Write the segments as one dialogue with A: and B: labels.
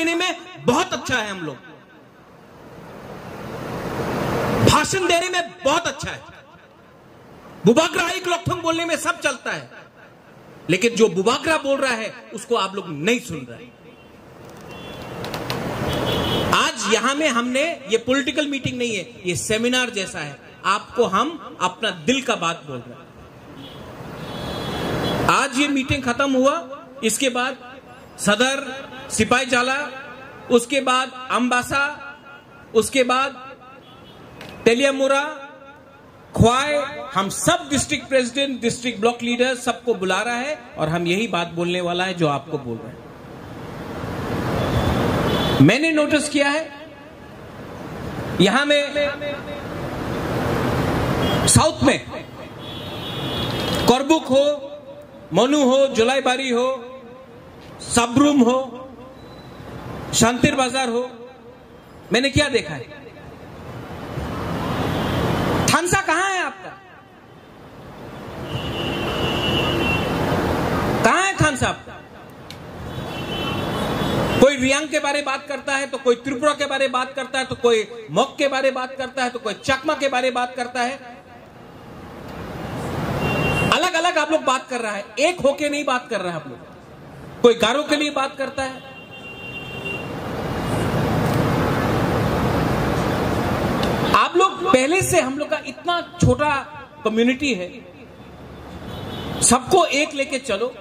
A: देने में बहुत अच्छा है, हम लोग भाषण देने में बहुत अच्छा है, बुबागरा एक लोकथंग बोलने में सब चलता है, लेकिन जो बुबागरा बोल रहा है उसको आप लोग नहीं सुन रहे। आज यहां में हमने, ये पॉलिटिकल मीटिंग नहीं है, ये सेमिनार जैसा है, आपको हम अपना दिल का बात बोल रहे हैं। आज ये मीटिंग खत्म हुआ, इसके बाद सदर, सिपाही जाला, उसके बाद अंबासा, उसके बाद तेलियामुरा, ख्वाय, हम सब district president, district block leader सबको बुला रहा है और हम यही बात बोलने वाला है जो आपको बोल रहे हैं। मैंने नोटिस किया है यहां में साउथ में करबुक हो, मनु हो, जुलाईबारी हो, सबरूम हो, शांतिर बाजार हो, मैंने क्या देखा है? थानसा कहां है आपका? कहां है थानसा आपका? कोई रियांग के बारे में बात करता है, तो कोई त्रिपुरा के बारे में बात करता है, तो कोई मोक के बारे में बात करता है, तो कोई चकमा के बारे में बात करता है। अलग अलग आप लोग बात कर रहा है, एक होके नहीं बात कर रहा है आप लोग। कोई गारो के लिए बात करता है, आप लोग पहले से, हम लोग का इतना छोटा कम्युनिटी है, सबको एक लेके चलो,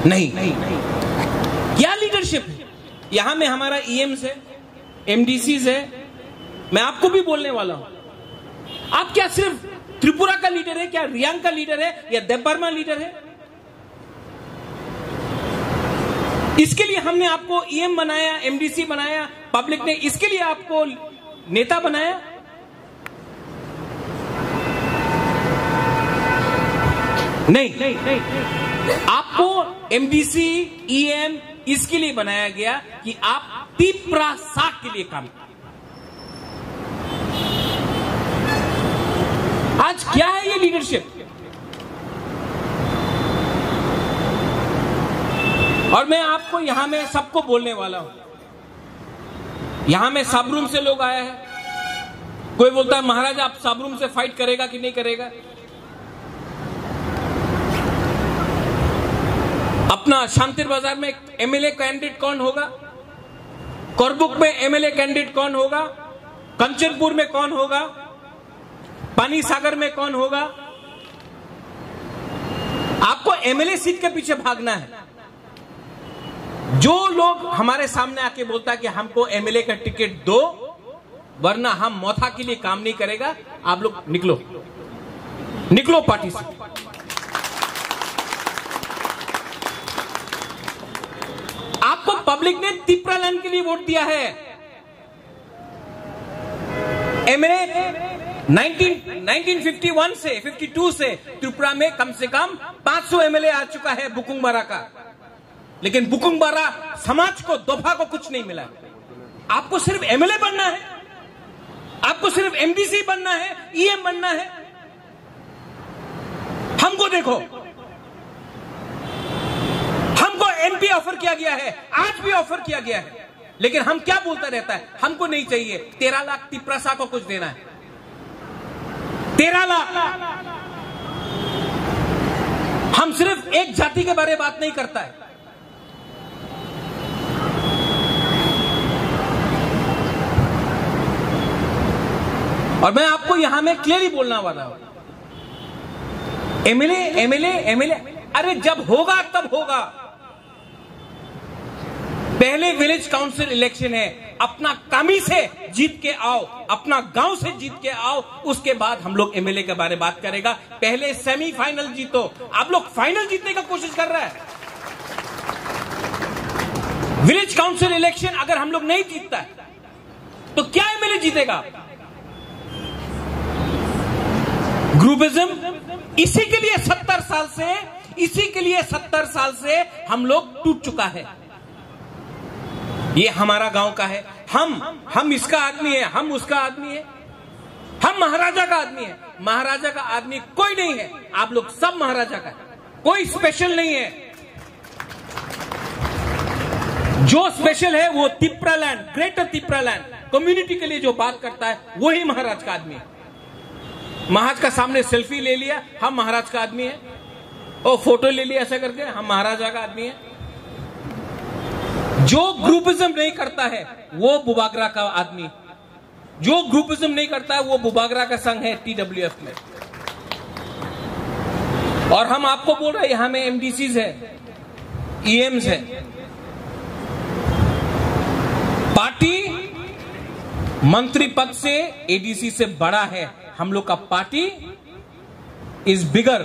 A: नहीं, क्या लीडरशिप है? यहां में हमारा ईएम्स है, एमडीसीज है, मैं आपको भी बोलने वाला हूं। आप क्या सिर्फ त्रिपुरा का लीडर है, क्या रियांग का लीडर है, या देवबर्मा लीडर है? इसके लिए हमने आपको ईएम बनाया, एमडीसी बनाया, पब्लिक ने इसके लिए आपको नेता बनाया। नहीं, आपको एमडीसी, ईएम इसके लिए बनाया गया कि आप तीपरा साख के लिए काम करें। आज क्या है ये लीडरशिप? और मैं आपको यहां में सबको बोलने वाला हूं। यहां में साबरूम से लोग आया है, कोई बोलता है महाराज आप साबरूम से फाइट करेगा कि नहीं करेगा? अपना शांतिर बाजार में एमएलए कैंडिडेट कौन होगा? करबुक में एमएलए कैंडिडेट कौन होगा? कंचनपुर में कौन होगा? पानी सागर में कौन होगा? आपको एमएलए सीट के पीछे भागना है। जो लोग हमारे सामने आके बोलता है कि हमको एमएलए का टिकट दो वरना हम मोथा के लिए काम नहीं करेगा, आप लोग निकलो, निकलो पार्टी से। आपको पब्लिक ने तिपरा लैंड के लिए वोट दिया है। एमएलए 1951 से 52 से त्रिपुरा में कम से कम 500 एमएलए आ चुका है बुकुंगबारा का, लेकिन बुकुंगबारा समाज को, दोफा को कुछ नहीं मिला। आपको सिर्फ एमएलए बनना है, आपको सिर्फ एमडीसी बनना है, ईएम बनना है। हमको देखो, हमको एमपी ऑफर किया गया है, आज भी ऑफर किया गया है, लेकिन हम क्या बोलता रहता है? हमको नहीं चाहिए। 13 लाख तिपरासा को कुछ देना है, 13 लाख। हम सिर्फ एक जाति के बारे में बात नहीं करता है। और मैं आपको यहां में क्लियरली बोलना वाला हूं, एमएलए एमएलए एमएलए, अरे जब होगा तब होगा। पहले विलेज काउंसिल इलेक्शन है, अपना कमी से जीत के आओ, अपना गांव से जीत के आओ, उसके बाद हम लोग एमएलए के बारे में बात करेगा। पहले सेमीफाइनल जीतो। आप लोग फाइनल जीतने का कोशिश कर रहे हैं। विलेज काउंसिल इलेक्शन अगर हम लोग नहीं जीतता है तो क्या एमएलए जीतेगा? ग्रुपिज्म, इसी के लिए 70 साल से, इसी के लिए 70 साल से हम लोग टूट चुका है। ये हमारा गांव का है, हम इसका आदमी है, हम उसका आदमी है, हम महाराजा का आदमी है। महाराजा का आदमी कोई नहीं है, आप लोग सब महाराजा का, कोई स्पेशल नहीं है। जो स्पेशल है वो Tipra land, greater Tipra land community के लिए जो बात करता है वही महाराज का आदमी है। महाराज का सामने सेल्फी ले लिया, हम महाराज का आदमी है, और फोटो ले लिया ऐसा करके, हम महाराजा का आदमी है। जो ग्रुपिज्म नहीं करता है वो बुबागरा का आदमी, जो ग्रुपिज्म नहीं करता है वो बुबागरा का संघ है TWF में। और हम आपको बोल रहे हैं यहां में MDCs है, EMs है। पार्टी मंत्री पद से ADC से बड़ा है। हम लोग का पार्टी इज बिगर,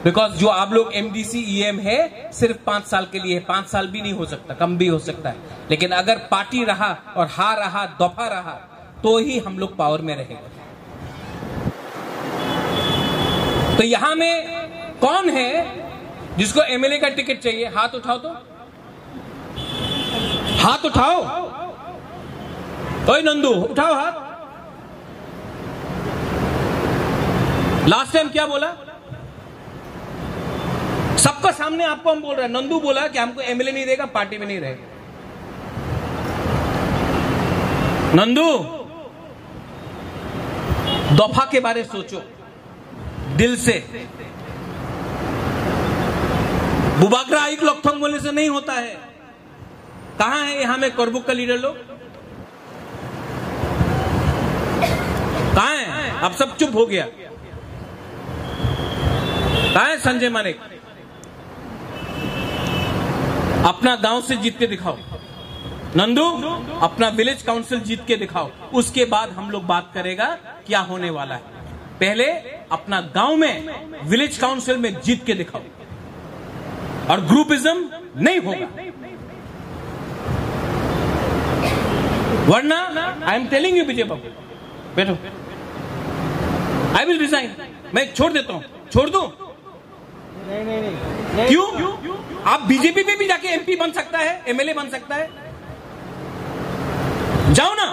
A: बिकॉज जो आप लोग MDC EM है सिर्फ 5 साल के लिए है। 5 साल भी नहीं हो सकता, कम भी हो सकता है, लेकिन अगर पार्टी रहा और हार रहा, दफा रहा, तो ही हम लोग पावर में रहेंगे। तो यहां में कौन है जिसको MLA का टिकट चाहिए? हाथ उठाओ, तो हाथ उठाओ। ओए नंदू, उठाओ हाथ। लास्ट टाइम क्या बोला? सबका सामने आपको हम बोल रहे हैं, नंदू बोला कि हमको MLA नहीं देगा, पार्टी में नहीं रहेगा। नंदू, दफा के बारे सोचो दिल से। बुबागरा एक लोकथंग बोलने से नहीं होता है। कहां है यहां में करबुक का लीडर लोग? कहां है? अब सब चुप हो गया। कहां है संजय मानिक? अपना गांव से जीत के दिखाओ। नंदू, अपना विलेज काउंसिल जीत के दिखाओ, उसके बाद हम लोग बात करेगा क्या होने वाला है। पहले अपना गांव में विलेज काउंसिल में जीत के दिखाओ, और ग्रुपिज्म नहीं होगा, वरना आई एम टेलिंग यू विजय बाबू, बैठो, आई विल रिजाइन। मैं छोड़ देता हूं। छोड़ दूं? नहीं। क्यों? आप बीजेपी में भी जाके MP बन सकता है, MLA बन सकता है। जाओ ना,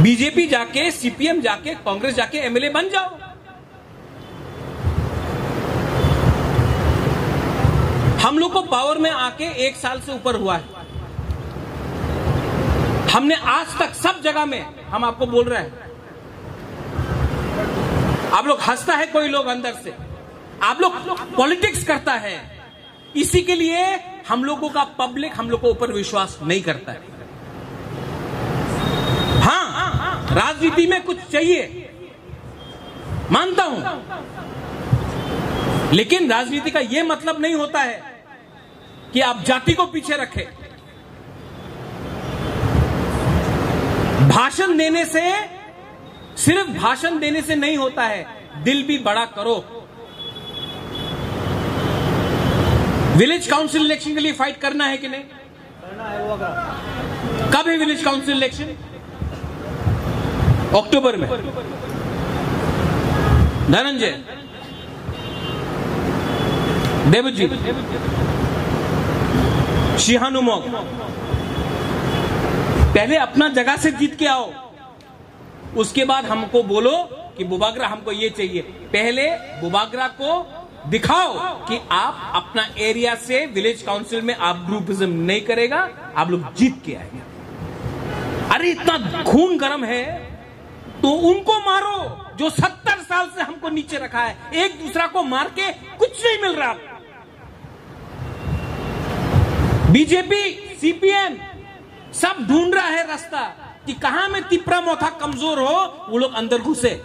A: बीजेपी जाके, CPM जाके, कांग्रेस जाके MLA बन जाओ। हम लोग को पावर में आके 1 साल से ऊपर हुआ है। हमने आज तक सब जगह में, हम आपको बोल रहे हैं, आप लोग हंसता है कोई लोग अंदर से, आप लोग पॉलिटिक्स करता है, इसी के लिए हम लोगों का पब्लिक हम लोग को ऊपर विश्वास नहीं करता है। हाँ, राजनीति में कुछ चाहिए, मानता हूं, लेकिन राजनीति का यह मतलब नहीं होता है कि आप जाति को पीछे रखें। भाषण देने से, सिर्फ भाषण देने से नहीं होता है, दिल भी बड़ा करो। विलेज काउंसिल इलेक्शन के लिए फाइट करना है कि नहीं? करना है। कब है विलेज काउंसिल इलेक्शन? अक्टूबर में। धनंजय, देवजीत, शिहानुमोग, पहले अपना जगह से जीत के आओ, उसके बाद हमको बोलो कि बुबागरा हमको ये चाहिए। पहले बुबागरा को दिखाओ कि आप अपना एरिया से विलेज काउंसिल में आप ग्रुपिज्म नहीं करेगा, आप लोग जीत के आएंगे। अरे इतना खून गर्म है तो उनको मारो जो 70 साल से हमको नीचे रखा है। एक दूसरा को मार के कुछ नहीं मिल रहा। बीजेपी, CPM सब ढूंढ रहा है रास्ता कि कहां में तिप्रा मोथा कमजोर हो, वो लोग अंदर घुसे।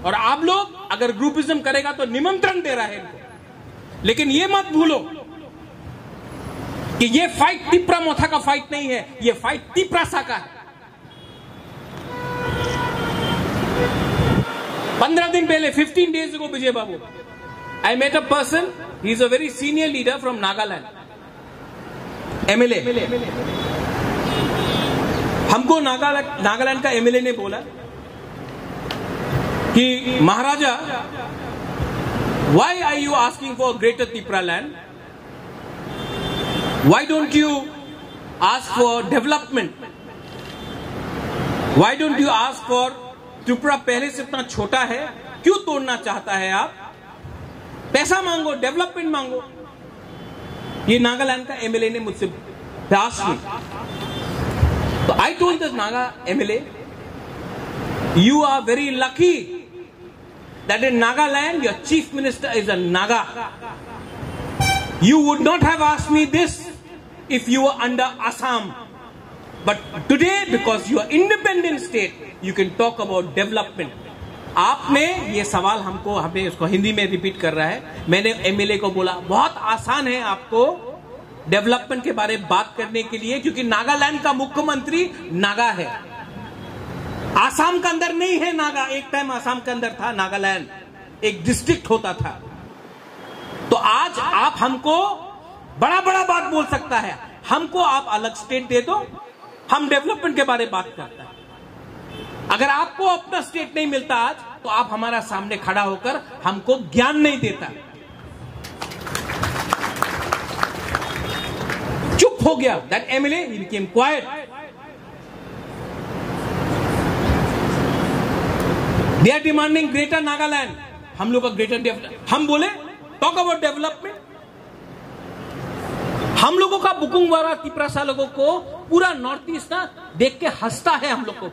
A: और आप लोग अगर ग्रुपिज्म करेगा तो निमंत्रण दे रहा है इनको। लेकिन ये मत भूलो कि ये फाइट तिप्रा मोथा का फाइट नहीं है, ये फाइट तिप्रासा का है। 15 दिन पहले, 15 days ago, Vijay Babu, I met a person, he is a very senior leader from Nagaland, MLA। हमको नागालैंड का MLA ने बोला कि महाराजा, why are you asking for greater Tipra land? Why don't you ask for development? Why don't you ask for Tripura पहले से इतना छोटा है, क्यों तोड़ना चाहता है आप? पैसा मांगो, डेवलपमेंट मांगो। ये नागालैंड का एमएलए ने मुझसे asked me. So I told this Naga MLA, you are very lucky that in Nagaland your chief minister is a Naga. You would not have asked me this if you were under Assam. But today, because you are independent state, you can talk about development. आपने ये सवाल हमको, हमें उसको हिंदी में repeat कर रहा है. मैंने एमएलए को बोला बहुत आसान है आपको डेवलपमेंट के बारे में बात करने के लिए, क्योंकि नागालैंड का मुख्यमंत्री नागा है. आसाम के अंदर नहीं है नागा. एक टाइम आसाम के अंदर था नागालैंड, एक डिस्ट्रिक्ट होता था. तो आज आप हमको बड़ा बड़ा बात बोल सकता है, हमको आप अलग स्टेट दे दो, हम डेवलपमेंट के बारे में बात करते हैं. अगर आपको अपना स्टेट नहीं मिलता आज, तो आप हमारा सामने खड़ा होकर हमको ज्ञान नहीं देता. चुप हो गया. That MLA he became quiet. They are demanding greater Nagaland. हम लोग का ग्रेटर डेवलपमेंट, हम बोले टॉक अबाउट डेवलपमेंट. हम लोगों का बुकुंग वाला तिपरासा लोगों को पूरा नॉर्थ ईस्ट ना देख के हंसता है. हम लोग को,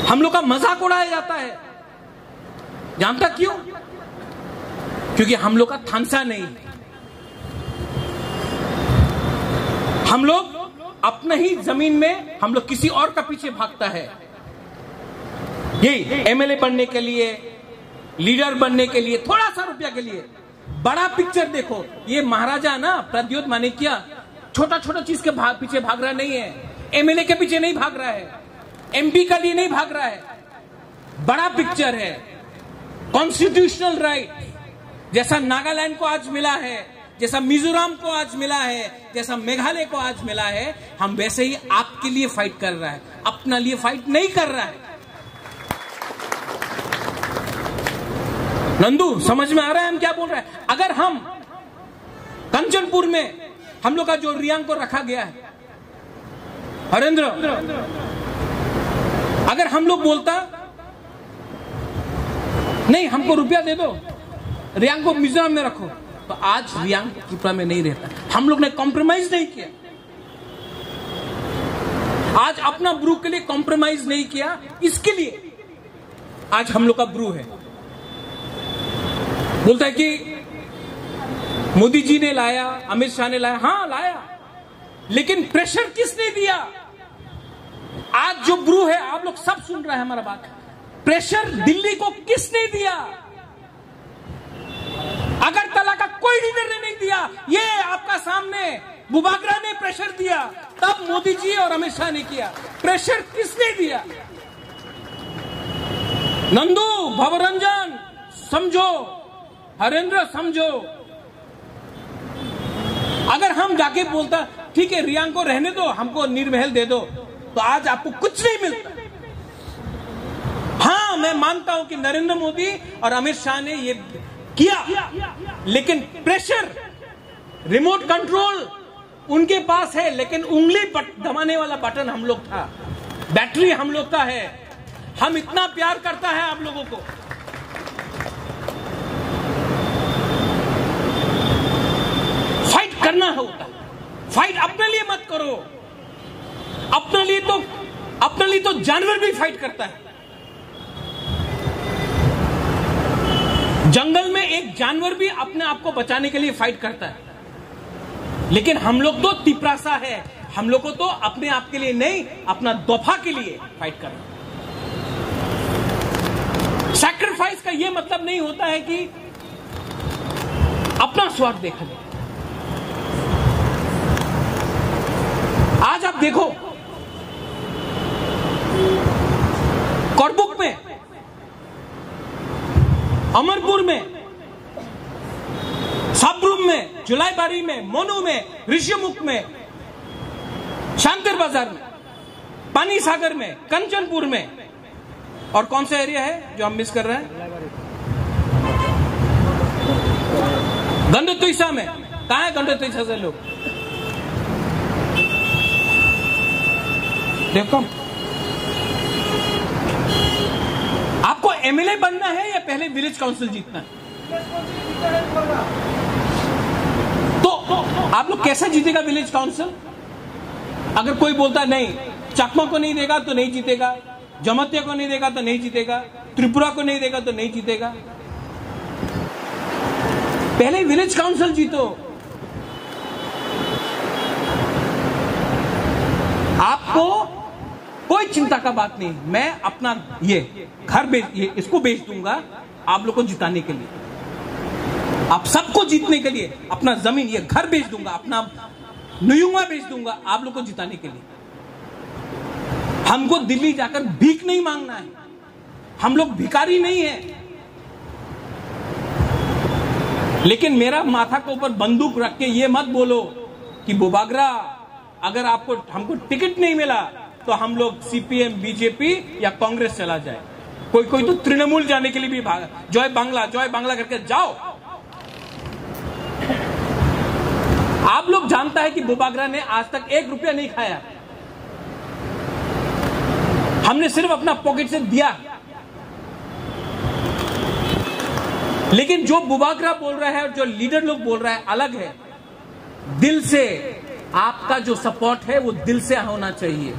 A: हम लोग का मजाक उड़ाया जाता है. जानता क्यों? क्योंकि हम लोग का थानसा नहीं. हम लोग अपने ही जमीन में, हम लोग किसी और का पीछे भागता है. यही एमएलए बनने के लिए, लीडर बनने के लिए, थोड़ा सा रुपया के लिए. बड़ा पिक्चर देखो. ये महाराजा ना प्रद्योत माणिक्य छोटा छोटा चीज के पीछे भाग रहा नहीं है. एमएलए के पीछे नहीं भाग रहा है, एमपी का लिए नहीं भाग रहा है. बड़ा पिक्चर है. कॉन्स्टिट्यूशनल राइट जैसा नागालैंड को आज मिला है, जैसा मिजोरम को आज मिला है, जैसा मेघालय को आज मिला है, हम वैसे ही आपके लिए फाइट कर रहा है, अपना लिए फाइट नहीं कर रहा है. नंदू, समझ में आ रहा है हम क्या बोल रहे हैं? अगर हम कंचनपुर में हम लोग का जो रियांग को रखा गया है, हरेंद्र, अगर हम लोग बोलता नहीं हमको रुपया दे दो, रियांग को मिजोरम में रखो, तो आज रियांग त्रिपुरा में नहीं रहता. हम लोग ने कॉम्प्रोमाइज नहीं किया. आज अपना ब्रू के लिए कॉम्प्रोमाइज नहीं किया, इसके लिए आज हम लोग का ब्रू है. बोलता है कि मोदी जी ने लाया, अमित शाह ने लाया. हाँ लाया, लेकिन प्रेशर किसने दिया? आज जो ब्रू है, आप लोग सब सुन रहे हैं हमारा बात. प्रेशर दिल्ली को किसने दिया? अगरतला का कोई लीडर ने नहीं दिया. ये आपका सामने बुबागरा ने प्रेशर दिया, तब मोदी जी और अमित शाह ने किया. प्रेशर किसने दिया? नंदू, भवरंजन समझो, हरेंद्र समझो. अगर हम जाके बोलता ठीक है रियांग को रहने दो, हमको निर्महल दे दो, तो आज आपको कुछ नहीं मिलता. हाँ, मैं मानता हूं कि नरेंद्र मोदी और अमित शाह ने ये किया, लेकिन प्रेशर, रिमोट कंट्रोल उनके पास है, लेकिन उंगली दबाने वाला बटन हम लोग था, बैटरी हम लोग का है. हम इतना प्यार करता है आप लोगों को. फाइट करना होता है. फाइट अपने लिए मत करो. अपने लिए तो जानवर भी फाइट करता है. जंगल में एक जानवर भी अपने आप को बचाने के लिए फाइट करता है. लेकिन हम लोग तो तिपरासा है. हम लोग को तो अपने आप के लिए नहीं, अपना दफा के लिए फाइट करना. सैक्रिफाइस का यह मतलब नहीं होता है कि अपना स्वार्थ देखा जाए. आज आप देखो, करबुक में, अमरपुर में, साब्रुम में, जुलाईबारी में, मोनू में, ऋषिमुख में, शांतिर बाजार में, पानी सागर में, कंचनपुर में, और कौन सा एरिया है जो हम मिस कर रहे हैं? गंडोत्रिशा में. कहां है गंडोत्रिशा से लोग? देखो, आपको एमएलए बनना है या पहले विलेज काउंसिल जीतना है? आप लोग कैसे जीतेगा विलेज काउंसिल? अगर कोई बोलता नहीं चकमा को नहीं देगा तो नहीं जीतेगा, जमतिया को नहीं देगा तो नहीं जीतेगा, त्रिपुरा को नहीं देगा तो नहीं जीतेगा। पहले विलेज काउंसिल जीतो। आपको कोई चिंता का बात नहीं, मैं अपना ये घर इसको बेच दूंगा आप लोग को जिताने के लिए, आप सबको जीतने के लिए अपना जमीन ये घर बेच दूंगा, अपना नुयुंगा बेच दूंगा आप लोग को जिताने के लिए। हमको दिल्ली जाकर भीख नहीं मांगना है, हम लोग भिखारी नहीं है। लेकिन मेरा माथा के ऊपर बंदूक रख के ये मत बोलो कि बुबागरा अगर आपको हमको टिकट नहीं मिला तो हम लोग सीपीएम बीजेपी या कांग्रेस चला जाए। कोई कोई तो तृणमूल जाने के लिए भी भागा, जय बांग्ला करके जाओ। आप लोग जानता है कि बुबागरा ने आज तक 1 रुपया नहीं खाया, हमने सिर्फ अपना पॉकेट से दिया। लेकिन जो बुबागरा बोल रहा है और जो लीडर लोग बोल रहा है अलग है। दिल से आपका जो सपोर्ट है वो दिल से होना चाहिए।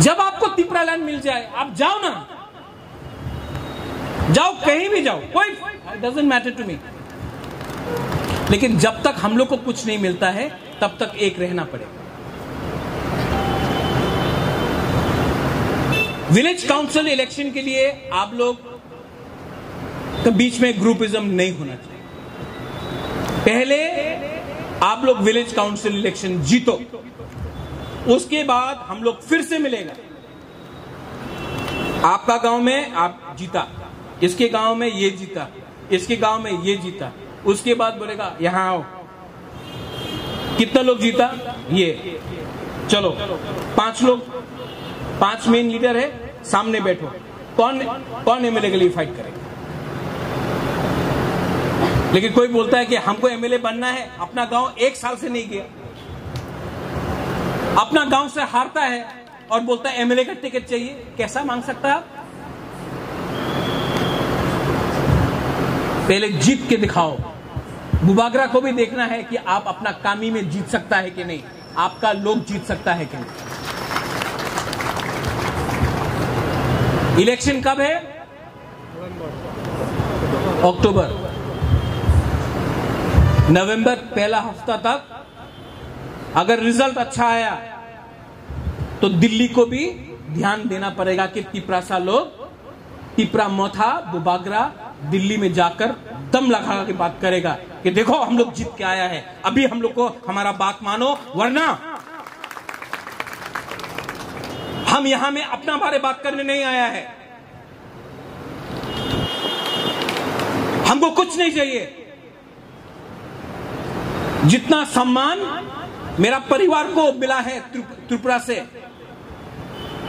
A: जब आपको तिपरा लैंड मिल जाए आप जाओ ना, जाओ कहीं भी जाओ, कोई डजंट मैटर टू मी। लेकिन जब तक हम लोग को कुछ नहीं मिलता है तब तक एक रहना पड़ेगा। विलेज काउंसिल इलेक्शन के लिए आप लोग के बीच में ग्रुपिज्म नहीं होना चाहिए। पहले आप लोग विलेज काउंसिल इलेक्शन जीतो, उसके बाद हम लोग फिर से मिलेगा। आपका गांव में आप जीता, इसके गांव में ये जीता, इसके गांव में ये जीता, उसके बाद बोलेगा यहां आओ कितना लोग जीता ये, चलो 5 लोग, 5 मेन लीडर है, सामने बैठो, कौन एमएलए के लिए फाइट करेगा। लेकिन कोई बोलता है कि हमको एमएलए बनना है, अपना गांव 1 साल से नहीं गया, अपना गांव से हारता है और बोलता है एमएलए का टिकट चाहिए। कैसा मांग सकता है आप? पहले जीत के दिखाओ। बुबागरा को भी देखना है कि आप अपना कामी में जीत सकता है कि नहीं, आपका लोग जीत सकता है कि नहीं। इलेक्शन कब है? अक्टूबर, नवंबर पहला हफ्ता तक अगर रिजल्ट अच्छा आया तो दिल्ली को भी ध्यान देना पड़ेगा कि तिपरासा लोग, तिपरा मोथा बुबागरा दिल्ली में जाकर दम लगा के बात करेगा कि देखो हम लोग जीत के आया है, अभी हम लोग को हमारा बात मानो, वरना हम यहां में अपना बारे बात करने नहीं आया है, हमको कुछ नहीं चाहिए। जितना सम्मान मेरा परिवार को मिला है त्रिपुरा से,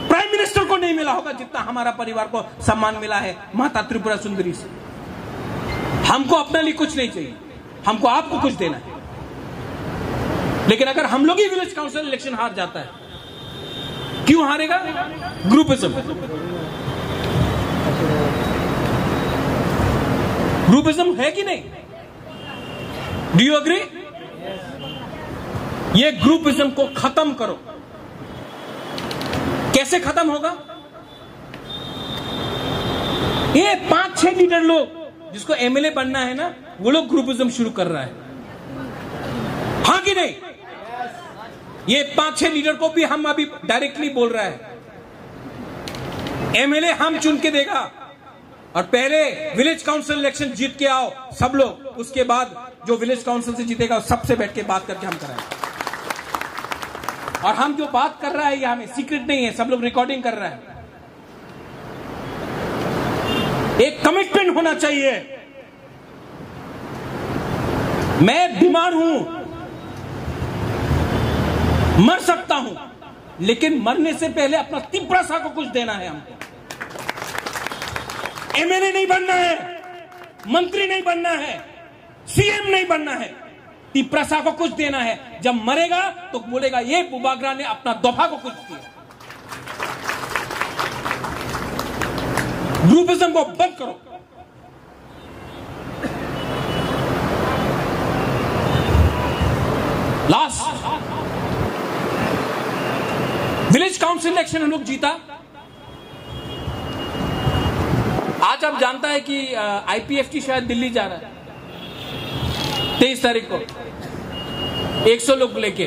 A: प्राइम मिनिस्टर को नहीं मिला होगा जितना हमारा परिवार को सम्मान मिला है माता त्रिपुरा सुंदरी से। हमको अपने लिए कुछ नहीं चाहिए, हमको आपको कुछ देना है। लेकिन अगर हम लोग ही विलेज काउंसिल इलेक्शन हार जाता है, क्यों हारेगा? ग्रुपिज्म। ग्रुपिज्म है कि नहीं? Do you agree? ये ग्रुपिज्म को खत्म करो। कैसे खत्म होगा? ये 5-6 लीडर लोग जिसको एमएलए बनना है ना, वो लोग ग्रुपिज्म शुरू कर रहा है, हाँ कि नहीं? ये 5-6 लीडर को भी हम अभी डायरेक्टली बोल रहा है एमएलए हम चुन के देगा, और पहले विलेज काउंसिल इलेक्शन जीत के आओ सब लोग, उसके बाद जो विलेज काउंसिल से जीतेगा सबसे बैठ के बात करके हम कराएंगे। और हम जो बात कर रहा है यहां में सीक्रेट नहीं है, सब लोग रिकॉर्डिंग कर रहा है। एक कमिटमेंट होना चाहिए। मैं बीमार हूं, मर सकता हूं, लेकिन मरने से पहले अपना तिपरासा को कुछ देना है। हमको एमएलए नहीं बनना है, मंत्री नहीं बनना है, सीएम नहीं बनना है, तिपरासा को कुछ देना है। जब मरेगा तो बोलेगा ये बुबागरा ने अपना दोफा को कुछ दिया। ग्रुपिज्म को बंद करो। काउंसिल इलेक्शन हम लोग जीता। आज आप जानता है कि आईपीएफटी शायद दिल्ली जा रहा है 23 तारीख को, 100 लोग लेके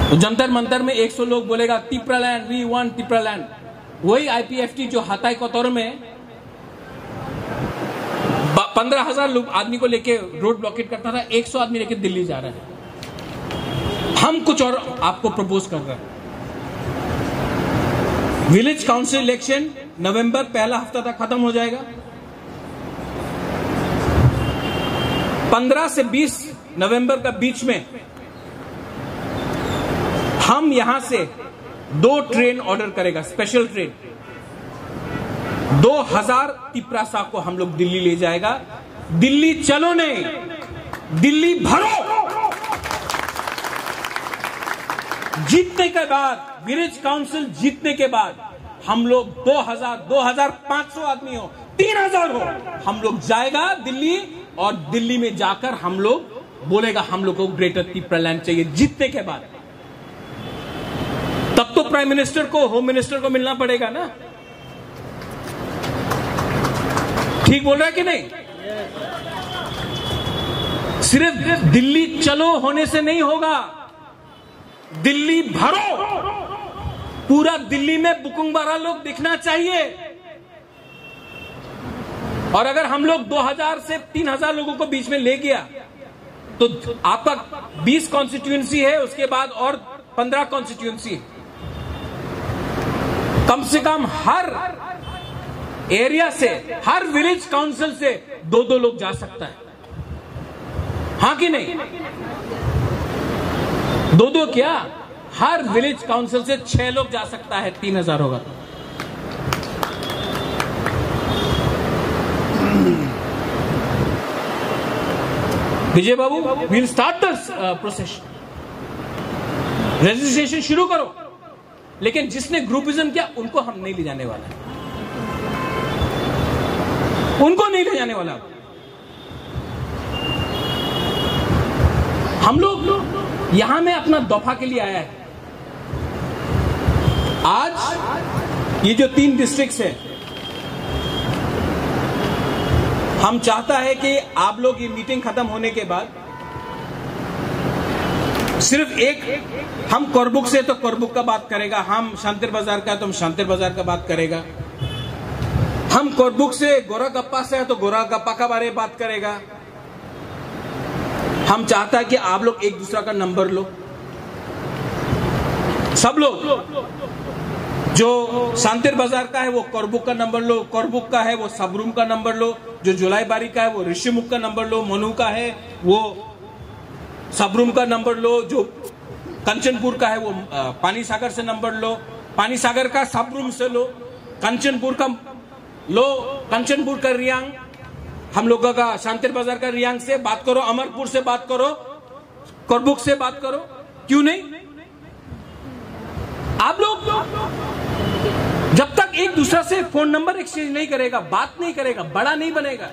A: तो जंतर मंतर में 100 लोग बोलेगा तिप्रालैंड, वी वांट तिप्रालैंड। वही आईपीएफटी जो हाथाई कोतोर में 15,000 लोग आदमी को लेके रोड ब्लॉकेट करता था, 100 आदमी लेके दिल्ली जा रहा है। हम कुछ और आपको प्रपोज कर रहे हैं। विलेज काउंसिल इलेक्शन नवंबर पहला हफ्ता तक खत्म हो जाएगा। 15 से 20 नवंबर का बीच में हम यहां से 2 ट्रेन ऑर्डर करेगा, स्पेशल ट्रेन 2000 तिपरासा को हम लोग दिल्ली ले जाएगा। दिल्ली चलो नहीं, दिल्ली भरो। जीतने के बाद, विलेज काउंसिल जीतने के बाद हम लोग 2000, 2500 आदमी हो, 3000 हो, हम लोग जाएगा दिल्ली और दिल्ली में जाकर हम लोग बोलेगा हम लोग को ग्रेटर तिप्रालैंड चाहिए। जीतने के बाद तब तो प्राइम मिनिस्टर को, होम मिनिस्टर को मिलना पड़ेगा ना। ठीक बोल रहा है कि नहीं? सिर्फ दिल्ली चलो होने से नहीं होगा, दिल्ली भरो। पूरा दिल्ली में बुकुंगबारा लोग दिखना चाहिए। और अगर हम लोग 2000 से 3000 लोगों को बीच में ले गया तो आपका 20 कॉन्स्टिट्यूएंसी है, उसके बाद और 15 कॉन्स्टिट्यूएंसी है। कम से कम हर एरिया से, हर विलेज काउंसिल से 2-2 लोग जा सकता है। हाँ कि नहीं? 2-2 क्या, हर विलेज काउंसिल से 6 लोग जा सकता है, 3000 होगा। Vijay Babu, we'll start the process. Registration शुरू करो, लेकिन जिसने ग्रुपिज्म किया उनको हम नहीं ले जाने वाला, उनको नहीं ले जाने वाला। हम लोग यहां में अपना दफा के लिए आया है। आज ये जो 3 डिस्ट्रिक्ट्स है, हम चाहता है कि आप लोग ये मीटिंग खत्म होने के बाद सिर्फ एक, हम कोरबुक से तो कोरबुक का बात करेगा, हम शांतिर बाजार का तो हम शांतिर बाजार का बात करेगा, हम कोरबुक से गोरागप्पा से है तो गोरागप्पा का बारे में बात करेगा। हम चाहता है कि आप लोग एक दूसरा का नंबर लो, सब लोग। जो शांतिर बाजार का है वो कोरबुक का नंबर लो, कोरबुक का है वो सबरूम का नंबर लो, जो जुलाईबारी का है वो ऋषिमुख का नंबर लो, मनु का है वो सबरूम का नंबर लो, जो कंचनपुर का है वो पानी सागर से नंबर लो, पानी सागर का सबरूम से लो, कंचनपुर का लो, कंचनपुर का रियांग, हम लोगों का शांतिर बाजार का रियांग से बात करो, अमरपुर से बात करो, कोरबुक से बात करो। क्यों नहीं? आप लोग जब तक एक दूसरा से फोन नंबर एक्सचेंज नहीं करेगा, बात नहीं करेगा, बड़ा नहीं बनेगा।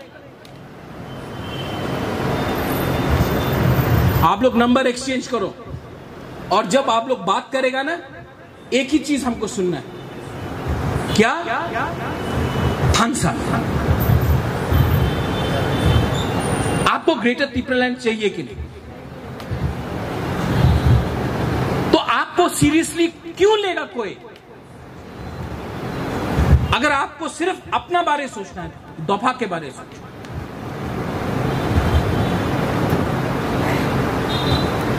A: आप लोग नंबर एक्सचेंज करो, और जब आप लोग बात करेगा ना, एक ही चीज हमको सुनना है। क्या? थानसा। आपको ग्रेटर तिप्रालैंड चाहिए कि नहीं? तो आपको सीरियसली क्यों लेगा कोई? अगर आपको सिर्फ अपना बारे सोचना है, दफा के बारे सोचो।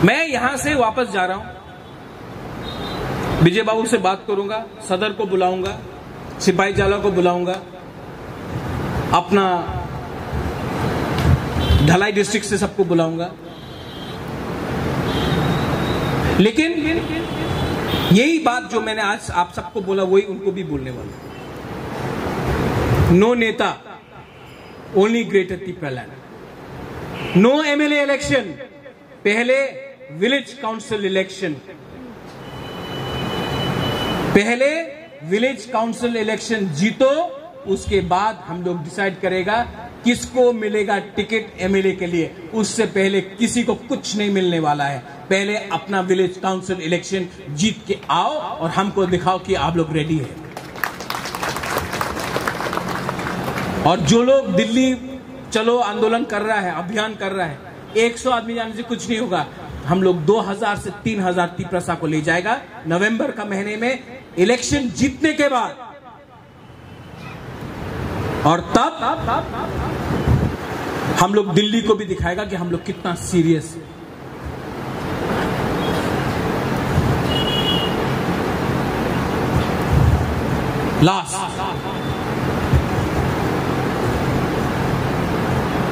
A: मैं यहां से वापस जा रहा हूं, विजय बाबू से बात करूंगा, सदर को बुलाऊंगा, सिपाही जाला को बुलाऊंगा, अपना ढलाई डिस्ट्रिक्ट से सबको बुलाऊंगा। लेकिन यही बात जो मैंने आज आप सबको बोला, वही उनको भी बोलने वाला। नो नेता, only greater Tipraland. No MLA election, पहले विलेज काउंसिल इलेक्शन, पहले विलेज काउंसिल इलेक्शन जीतो, उसके बाद हम लोग डिसाइड करेगा किसको मिलेगा टिकट एमएलए के लिए, उससे पहले किसी को कुछ नहीं मिलने वाला है। पहले अपना विलेज काउंसिल इलेक्शन जीत के आओ और हमको दिखाओ कि आप लोग रेडी है। और जो लोग दिल्ली चलो आंदोलन कर रहा है, अभियान कर रहा है, 100 आदमी जाने से कुछ नहीं होगा। हम लोग 2000 से 3000 तिप्रसा को ले जाएगा नवंबर का महीने में इलेक्शन जीतने के बाद। और तब हम लोग दिल्ली को भी दिखाएगा कि हम लोग कितना सीरियस है। लास्ट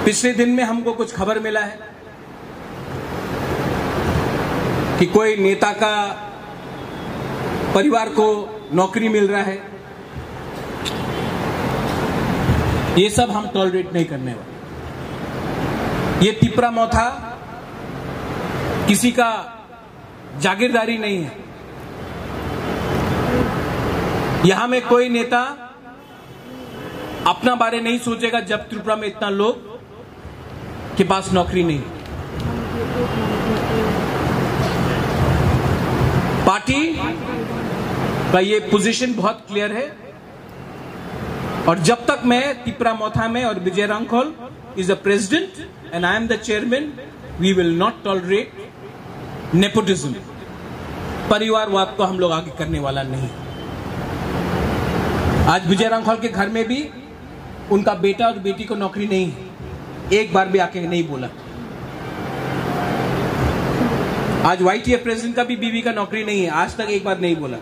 A: पिछले दिन में हमको कुछ खबर मिला है कि कोई नेता का परिवार को नौकरी मिल रहा है। ये सब हम टॉलरेट नहीं करने वाले। ये तिपरा मोथा किसी का जागीरदारी नहीं है। यहां में कोई नेता अपना बारे नहीं सोचेगा जब त्रिपुरा में इतना लोग के पास नौकरी नहीं। पार्टी का ये पोजीशन बहुत क्लियर है। और जब तक मैं तिपरा मोथा में और Vijay Rankhal is a president and I am the chairman, we will not tolerate nepotism. परिवारवाद को हम लोग आगे करने वाला नहीं। आज विजय रांखोल के घर में भी उनका बेटा और बेटी को नौकरी नहीं है, एक बार भी आके नहीं बोला। आज YTF प्रेसिडेंट का भी बीवी का नौकरी नहीं है, आज तक एक बार नहीं बोला।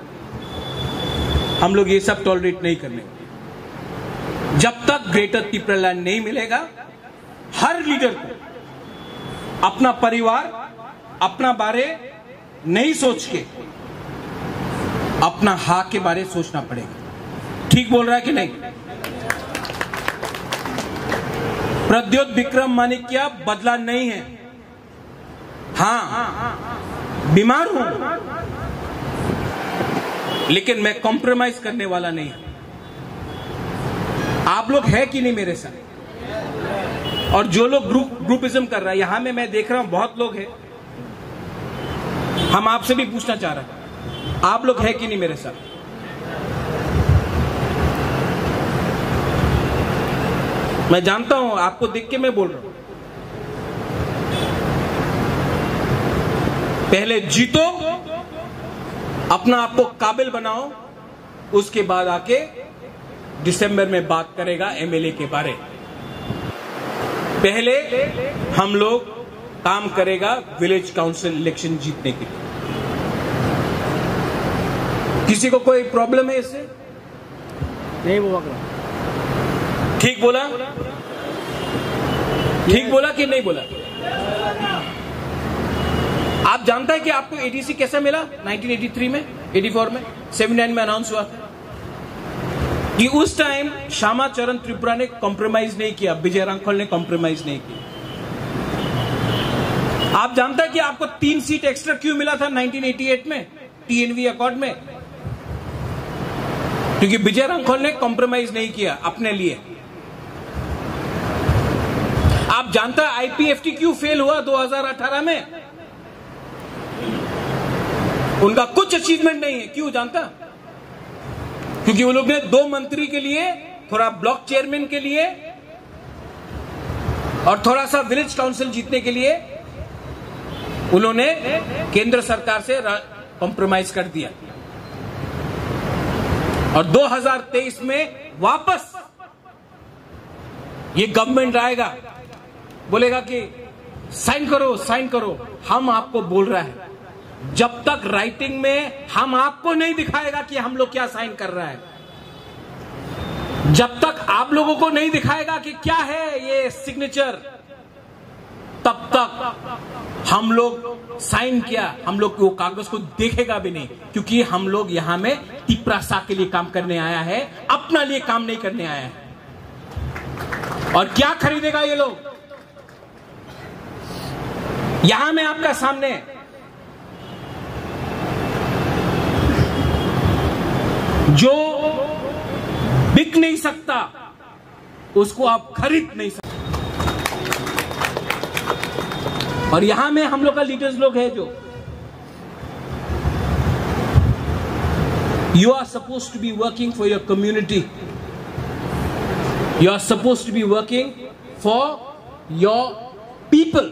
A: हम लोग ये सब टॉलरेट नहीं करने। जब तक ग्रेटर तिपरालैंड नहीं मिलेगा, हर लीडर को अपना परिवार, अपना बारे नहीं सोच के अपना हाँ के बारे सोचना पड़ेगा। ठीक बोल रहा है कि नहीं? प्रद्योत विक्रम माणिक्य बदला नहीं है। हाँ, बीमार हूं, लेकिन मैं कॉम्प्रोमाइज करने वाला नहीं। आप लोग है कि नहीं मेरे साथ? और जो लोग ग्रुपिज्म कर रहा है, यहां में मैं देख रहा हूं बहुत लोग हैं। हम आपसे भी पूछना चाह रहे हैं, आप लोग है कि नहीं मेरे साथ? मैं जानता हूं, आपको देख के मैं बोल रहा हूं। पहले जीतो, अपना आपको काबिल बनाओ, उसके बाद आके दिसंबर में बात करेगा एमएलए के बारे। पहले हम लोग काम करेगा विलेज काउंसिल इलेक्शन जीतने के लिए। किसी को कोई प्रॉब्लम है इससे?
B: नहीं बोला।
A: ठीक बोला? ठीक बोला कि नहीं बोला? आप जानता है कि आपको एडीसी कैसे मिला? 1983 में, 84 में, 79 में अनाउंस हुआ था कि उस टाइम श्यामा चरण त्रिपुरा ने कॉम्प्रोमाइज नहीं किया, विजय रांखोल ने कॉम्प्रोमाइज नहीं किया। आप जानता है कि आपको 3 सीट एक्स्ट्रा क्यों मिला था 1988 में टीएनवी अकॉर्ड में? क्योंकि विजय रांखोल ने कॉम्प्रोमाइज नहीं किया अपने लिए। आप जानता है आईपीएफटी क्यों फेल हुआ 2018 में? उनका कुछ अचीवमेंट नहीं है। क्यों जानता? क्योंकि वो लोग ने 2 मंत्री के लिए, थोड़ा ब्लॉक चेयरमैन के लिए और थोड़ा सा विलेज काउंसिल जीतने के लिए उन्होंने केंद्र सरकार से कॉम्प्रोमाइज कर दिया। और 2023 में वापस ये गवर्नमेंट आएगा, बोलेगा कि साइन करो, साइन करो। हम आपको बोल रहा है, जब तक राइटिंग में हम आपको नहीं दिखाएगा कि हम लोग क्या साइन कर रहा है, जब तक आप लोगों को नहीं दिखाएगा कि क्या है ये सिग्नेचर, तब तक हम लोग साइन किया, हम लोग वो कागज को देखेगा भी नहीं। क्योंकक्योंकि हम लोग यहां में तिपरासा के लिए काम करने आया है, अपना लिए काम नहीं करने आया है। और क्या खरीदेगा ये लोग? यहां में आपका सामने जो बिक नहीं सकता उसको आप खरीद नहीं सकते। और यहां में हम लोग का लीडर्स लोग हैं जो you are supposed to be working for your community. You are supposed to be working for your people.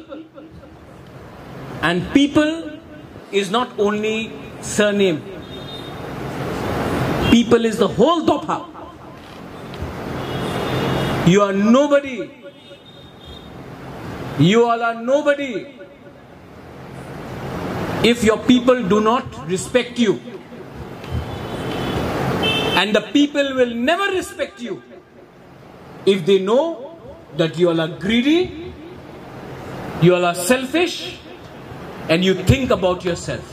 A: And people is not only surname. People is the whole Dopa. You are nobody. You all are nobody if your people do not respect you. And the people will never respect you if they know that you all are greedy, you all are selfish, and you think about yourself.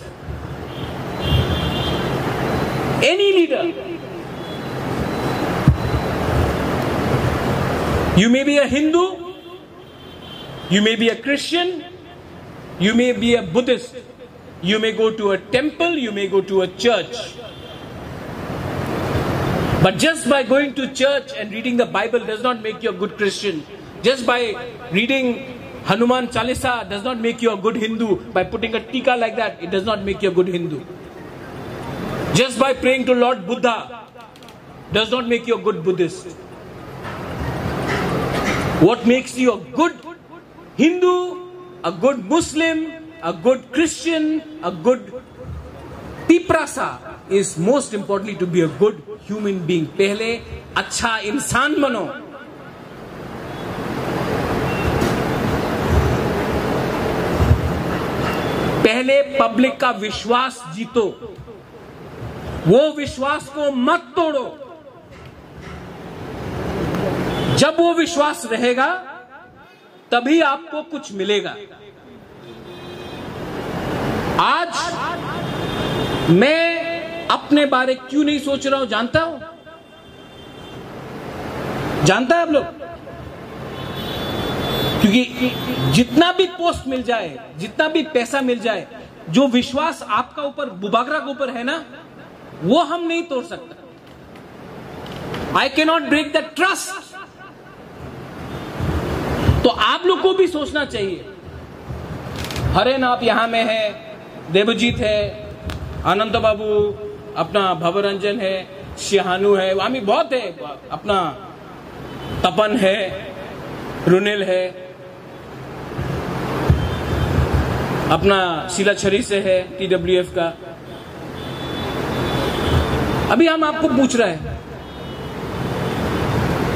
A: Any leader, you may be a Hindu, you may be a Christian, you may be a Buddhist, you may go to a temple, you may go to a church. But just by going to church and reading the Bible does not make you a good Christian. Just by reading Hanuman Chalisa does not make you a good Hindu. By putting a tika like that, it does not make you a good Hindu. Just by praying to Lord Buddha does not make you a good Buddhist. What makes you a good Hindu, a good Muslim, a good Christian, a good Piprasa is most importantly to be a good human being. पहले अच्छा इंसान बनो. पहले public का विश्वास जीतो. वो विश्वास को मत तोड़ो. जब वो विश्वास रहेगा तभी आपको कुछ मिलेगा. आज मैं अपने बारे क्यों नहीं सोच रहा हूं जानता है आप लोग? क्योंकि जितना भी पोस्ट मिल जाए, जितना भी पैसा मिल जाए, जो विश्वास आपका ऊपर बुबागरा के ऊपर है ना, वो हम नहीं तोड़ सकते. I can not break the trust. तो आप लोग को भी सोचना चाहिए. हरेन आप यहां में है, देवजीत है, अनंत बाबू, अपना भवरंजन है, शिहानु है, वहां भी बहुत है, अपना तपन है, रुनिल है, अपना शीला छरी से है, TWF का. अभी हम आपको पूछ रहे हैं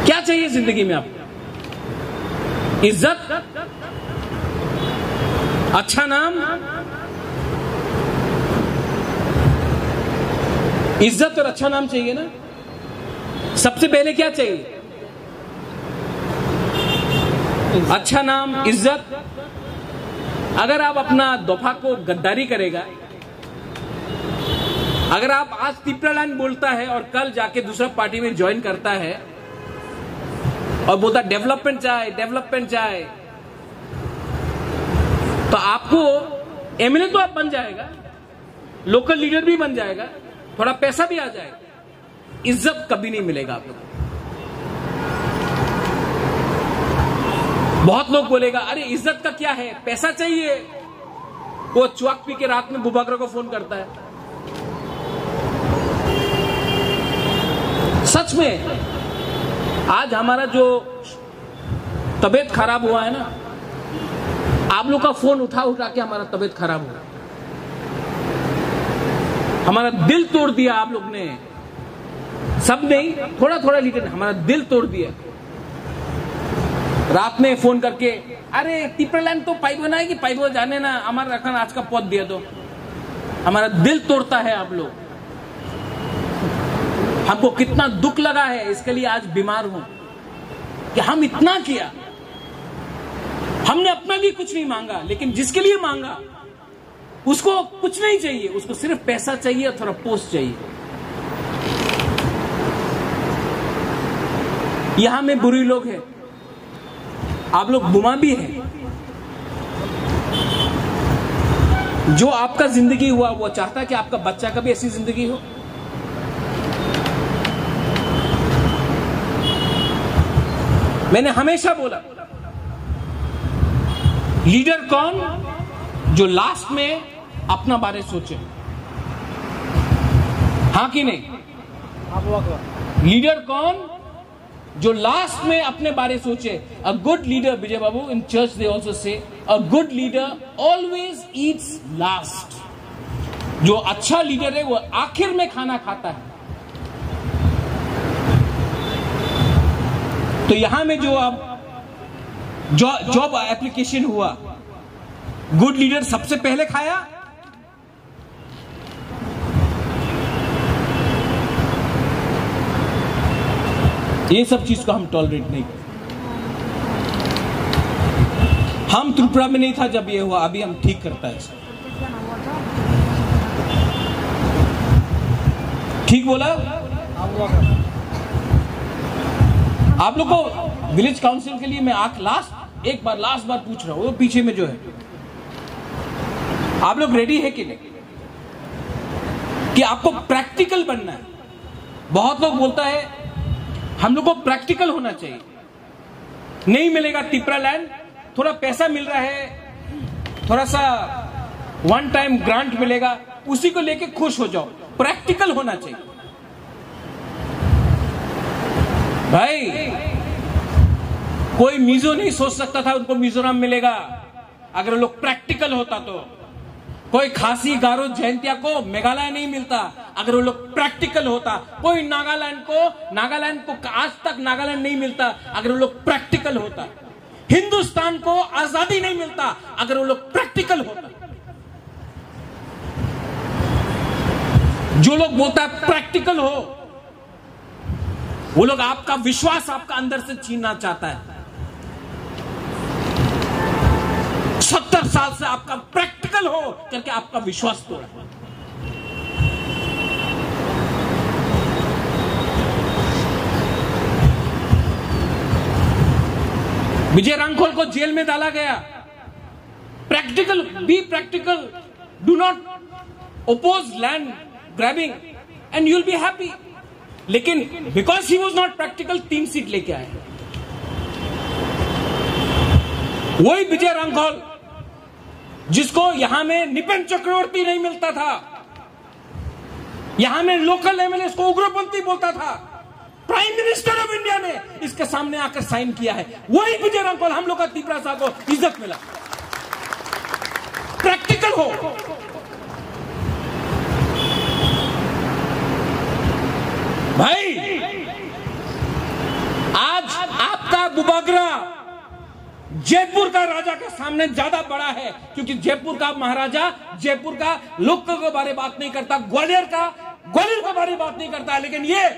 A: क्या चाहिए जिंदगी में आपको? इज्जत, अच्छा नाम. इज्जत और अच्छा नाम चाहिए ना. सबसे पहले क्या चाहिए? अच्छा नाम, इज्जत. अगर आप अपना दोफा को गद्दारी करेगा, अगर आप आज तिप्रालैंड बोलता है और कल जाके दूसरा पार्टी में ज्वाइन करता है और बोलता डेवलपमेंट चाहे, तो आपको एमएलए तो आप बन जाएगा, लोकल लीडर भी बन जाएगा, थोड़ा पैसा भी आ जाएगा. इज्जत कभी नहीं मिलेगा आप लोगों को. बहुत लोग बोलेगा अरे इज्जत का क्या है, पैसा चाहिए. वो चुआक पी के रात में बुबागरा को फोन करता है. सच में आज हमारा जो तबीयत खराब हुआ है ना, आप लोग का फोन उठा के हमारा तबीयत खराब हुआ, हमारा दिल तोड़ दिया आप लोग ने. सब नहीं, थोड़ा थोड़ा लीटर हमारा दिल तोड़ दिया. रात में फोन करके अरे तिप्रालैंड तो पाइप बनाएगी, पाइप जाने ना, हमारा रखना आज का पौध दिया. तो हमारा दिल तोड़ता है आप लोग. हमको कितना दुख लगा है, इसके लिए आज बीमार हूं कि हम इतना किया. हमने अपना लिए कुछ नहीं मांगा, लेकिन जिसके लिए मांगा उसको कुछ नहीं चाहिए, उसको सिर्फ पैसा चाहिए और थोड़ा पोस्ट चाहिए. यहां में बुरी लोग हैं, आप लोग बुमा भी हैं. जो आपका जिंदगी हुआ वो चाहता है कि आपका बच्चा का भी ऐसी जिंदगी हो. मैंने हमेशा बोला, लीडर कौन जो लास्ट में अपना बारे सोचे, हाँ कि नहीं? लीडर कौन जो लास्ट में अपने बारे सोचे? A good leader, Vijay Babu, in church they also say a good leader always Yeats last. जो अच्छा लीडर है वो आखिर में खाना खाता है। तो यहां में जो अब जॉब एप्लीकेशन हुआ, गुड लीडर सबसे पहले खाया, ये सब चीज को हम टॉलरेट नहीं करते। हम त्रिपुरा में नहीं था जब ये हुआ, अभी हम ठीक करता है। ठीक बोला? आप लोग को विलेज काउंसिल के लिए मैं लास्ट बार पूछ रहा हूं, वो पीछे में जो है, आप लोग रेडी है कि नहीं कि आपको प्रैक्टिकल बनना है? बहुत लोग बोलता है हम लोग को प्रैक्टिकल होना चाहिए। नहीं मिलेगा टिपरा लैंड, थोड़ा पैसा मिल रहा है, थोड़ा सा वन टाइम ग्रांट मिलेगा, उसी को लेके खुश हो जाओ। प्रैक्टिकल होना चाहिए भाई। कोई मिजो नहीं सोच सकता था उनको मिजोरम मिलेगा, अगर लोग प्रैक्टिकल होता तो। कोई खासी गारो जयंतिया को मेघालय नहीं मिलता, अगर वो लोग प्रैक्टिकल होता। कोई नागालैंड को आज तक नागालैंड नहीं मिलता, अगर वो लोग प्रैक्टिकल होता। हिंदुस्तान को आजादी नहीं मिलता, अगर वो लोग प्रैक्टिकल होता। जो लोग बोलता है प्रैक्टिकल हो, वो लोग आपका विश्वास आपका अंदर से छीनना चाहता है। 70 साल से आपका प्रैक्टिकल हो करके आपका विश्वास तोड़ा। विजय रांखोल को जेल में डाला गया। Practical, be practical, do not oppose land grabbing and you will be happy. लेकिन because he was not practical, 3 seat लेके आए। वही विजय रांखोल जिसको यहां में निपेन चक्रवर्ती नहीं मिलता था, यहां में लोकल एमएलए को उग्रपंथी बोलता था, प्राइम मिनिस्टर ऑफ इंडिया ने इसके सामने आकर साइन किया है। वही विजय रांखोल हम लोग का त्रिपुरा साहब को इज्जत मिला। प्रैक्टिकल हो। भाई आज आपका बुबागरा जयपुर का राजा के सामने ज्यादा बड़ा है, क्योंकि जयपुर का महाराजा जयपुर का लोक के बारे बात नहीं करता, ग्वालियर के बारे बात नहीं करता, लेकिन ये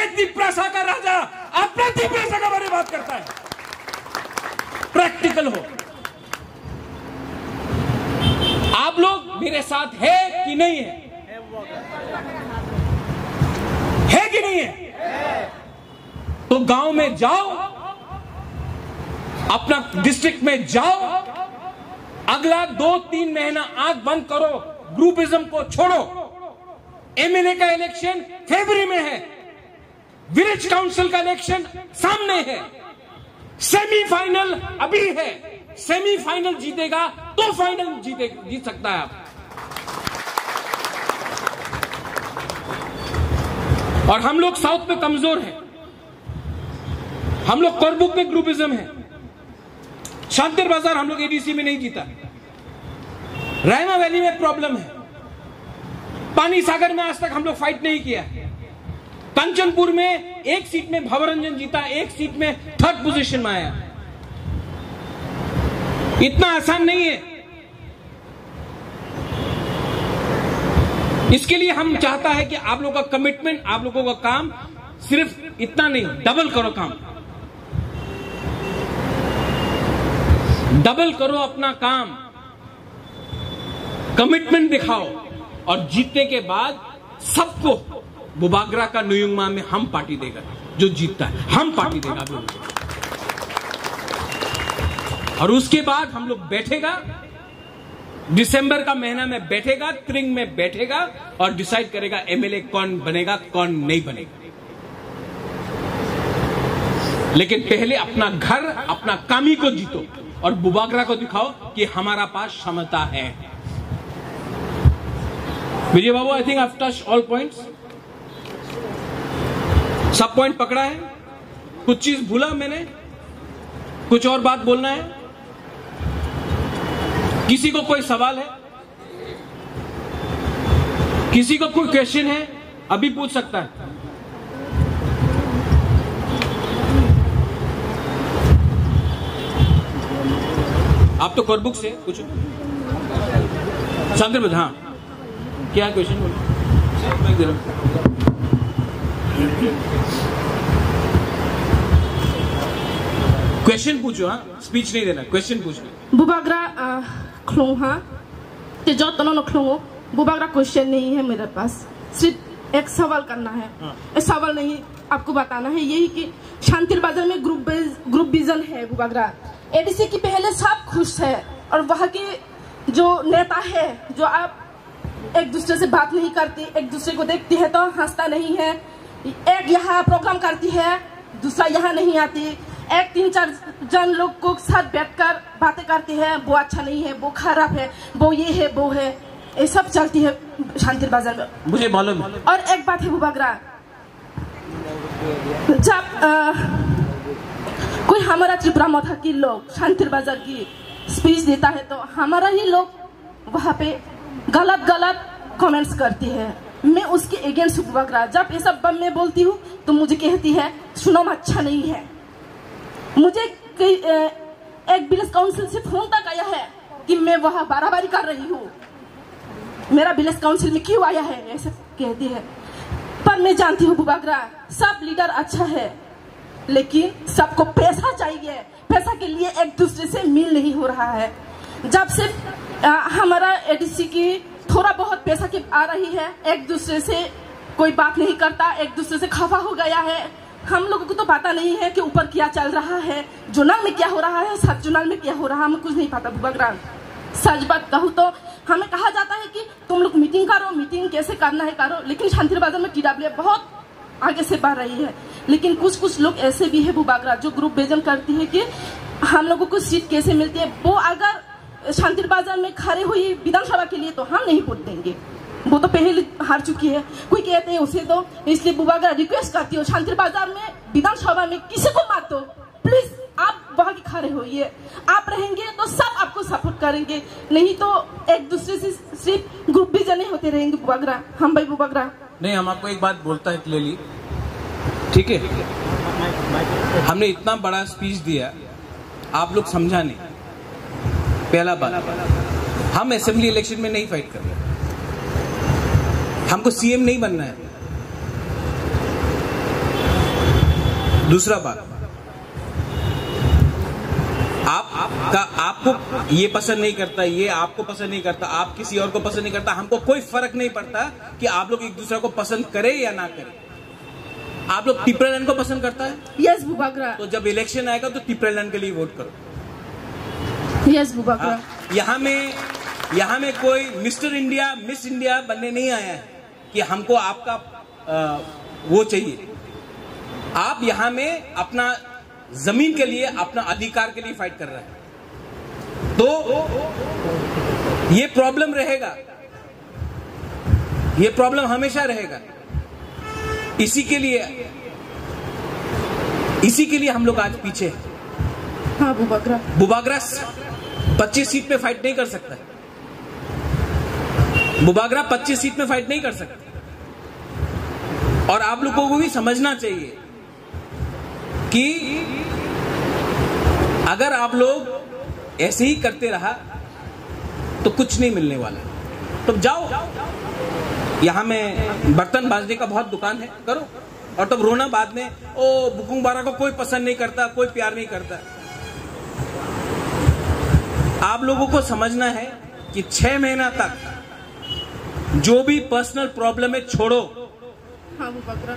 A: त्रिपुरा का राजा अपना त्रिपुरा के बारे बात करता है। प्रैक्टिकल हो। आप लोग मेरे साथ है कि नहीं है? है कि नहीं है? तो गांव में जाओ, अपना डिस्ट्रिक्ट में जाओ, अगला 2-3 महीना आंख बंद करो, ग्रुपिज्म को छोड़ो। एमएलए का इलेक्शन फरवरी में है, विलेज काउंसिल का इलेक्शन सामने है, सेमीफाइनल अभी है। सेमीफाइनल जीतेगा तो फाइनल जीत सकता है आप। और हम लोग साउथ में कमजोर हैं, हम लोग कोरबुक में ग्रुपिज्म है। शांतिर बाजार हम लोग एडीसी में नहीं जीता। रायमा वैली में प्रॉब्लम है। पानी सागर में आज तक हम लोग फाइट नहीं किया। कंचनपुर में 1 सीट में भवरंजन जीता, 1 सीट में 3rd पोजीशन में आया। इतना आसान नहीं है। इसके लिए हम चाहता है कि आप लोगों का कमिटमेंट, आप लोगों का काम सिर्फ इतना नहीं, डबल करो काम, डबल करो अपना काम, कमिटमेंट दिखाओ। और जीतने के बाद सबको बुबागरा का नुयुंगमा में हम पार्टी देगा, जो जीतता है हम पार्टी देगा। और उसके बाद हम लोग बैठेगा, दिसंबर का महीना में बैठेगा, त्रिंग में बैठेगा और डिसाइड करेगा एमएलए कौन बनेगा कौन नहीं बनेगा। लेकिन पहले अपना घर, अपना कामी को जीतो और बुबागरा को दिखाओ कि हमारा पास क्षमता है। Vijay Babu, I think I have touched all points. सब पॉइंट पकड़ा है? कुछ चीज भूला मैंने? कुछ और बात बोलना है? किसी को कोई सवाल है? किसी को कोई क्वेश्चन है? अभी पूछ सकता है। आप तो कोरबुक से कुछ शांति। हाँ, क्या क्वेश्चन बोलो। क्वेश्चन पूछो। हाँ, स्पीच नहीं देना, क्वेश्चन पूछो।
C: बुबागरा खलों हाँ ते जो तनो नखलों बुबागरा क्वेश्चन नहीं है मेरे पास, सिर्फ एक सवाल करना है। एक सवाल नहीं, आपको बताना है यही कि शांतिर बाजार में ग्रुप विजन है बुबागरा। एडीसी की पहले सब खुश है और वहाँ के जो नेता है, जो आप एक दूसरे से बात नहीं करती, एक दूसरे को देखती है तो हंसता नहीं है। एक यहाँ प्रोग्राम करती है, दूसरा यहाँ नहीं आती। एक 3-4 जन लोग को साथ बैठकर बातें करती है, वो अच्छा नहीं है, वो खराब है, वो ये है, वो है, ये सब चलती है शांतिर बाजार में।
A: मुझे मालूम है।
C: और एक बात है बुबागरा, जब कोई हमारा त्रिपुरा मथा की लोग शांतिर बाजार की स्पीच देता है तो हमारा ही लोग वहाँ पे गलत कमेंट्स करती है। मैं उसके अगेंस्ट बुबागरा, जब ये सब मैं बोलती हूँ तो मुझे कहती है सुनो अच्छा नहीं है। मुझे एक विलेज काउंसिल से फोन तक आया है कि मैं वहाँ बाराबारी कर रही हूँ, मेरा विलेज काउंसिल में क्यों आया है, ऐसे कहती है। पर मैं जानती हूँ बुबागरा, सब लीडर अच्छा है लेकिन सबको पैसा चाहिए। पैसा के लिए एक दूसरे से मिल नहीं हो रहा है। जब से हमारा एडीसी की थोड़ा बहुत पैसा की आ रही है, एक दूसरे से कोई बात नहीं करता, एक दूसरे से खफा हो गया है। हम लोगों को तो पता नहीं है कि ऊपर क्या चल रहा है, जोनल में क्या हो रहा है, सब जोनल में क्या हो रहा है, हमें कुछ नहीं पता बुबागरा। सच बात कहूँ तो हमें कहा जाता है कि तुम लोग मीटिंग करो, मीटिंग कैसे करना है करो, लेकिन शांतिर बाजार में TWF बहुत आगे से बढ़ रही है। लेकिन कुछ लोग ऐसे भी है बुबागरा जो ग्रुप विजन करती है कि हम लोगों को सीट कैसे मिलती है। वो अगर शांतिर बाजार में खड़े हुई विधानसभा के लिए तो हम नहीं वोट देंगे, वो तो पहले हार चुकी है। कोई कहते हैं उसे तो, इसलिए बुबागरा रिक्वेस्ट करती हो शांतिर बाजार में विधानसभा में किसी को मत दो प्लीज। आप वहाँ के खड़े होइए, आप रहेंगे तो सब आपको सपोर्ट करेंगे, नहीं तो एक दूसरे से सिर्फ ग्रुप विजन ही होते रहेंगे बुबागरा। हम भाई बुबागरा
A: नहीं, हम आपको एक बात बोलता है क्लियरली, ठीक है? हमने इतना बड़ा स्पीच दिया, आप लोग समझा नहीं। पहला बात, हम असेंबली इलेक्शन में नहीं फाइट कर रहे, हमको सीएम नहीं बनना है। दूसरा बात, आपको ये पसंद नहीं करता, ये आपको पसंद नहीं करता, आप किसी और को पसंद नहीं करता, हमको कोई फर्क नहीं पड़ता कि आप लोग एक दूसरे को पसंद करें या ना करें। आप लोग टिपरेलन को पसंद करता है?
C: यस बुबागरा।
A: तो जब इलेक्शन आएगा तो टिपरेलन के लिए वोट करो।
C: यस बुबागरा।
A: यहाँ में कोई मिस्टर इंडिया, मिस इंडिया बनने नहीं आया है कि हमको आपका वो चाहिए। आप यहाँ में अपना जमीन के लिए, अपना अधिकार के लिए फाइट कर रहे हैं, तो ये प्रॉब्लम रहेगा, ये प्रॉब्लम हमेशा रहेगा। इसी के लिए हम लोग आज पीछे हैं।
C: हाँ
A: बुबागरा 25 सीट पे फाइट नहीं कर सकता, बुबागरा 25 सीट में फाइट नहीं कर सकता। और आप लोगों को भी समझना चाहिए कि अगर आप लोग ऐसे ही करते रहा तो कुछ नहीं मिलने वाला। तो जाओ, यहां में बर्तन बाजने का बहुत दुकान है, करो, और तब रोना बाद में, ओ बुकुंग बारा को कोई पसंद नहीं करता, कोई प्यार नहीं करता। आप लोगों को समझना है कि 6 महीना तक जो भी पर्सनल प्रॉब्लम है छोड़ो।
C: हाँ बुबागरा।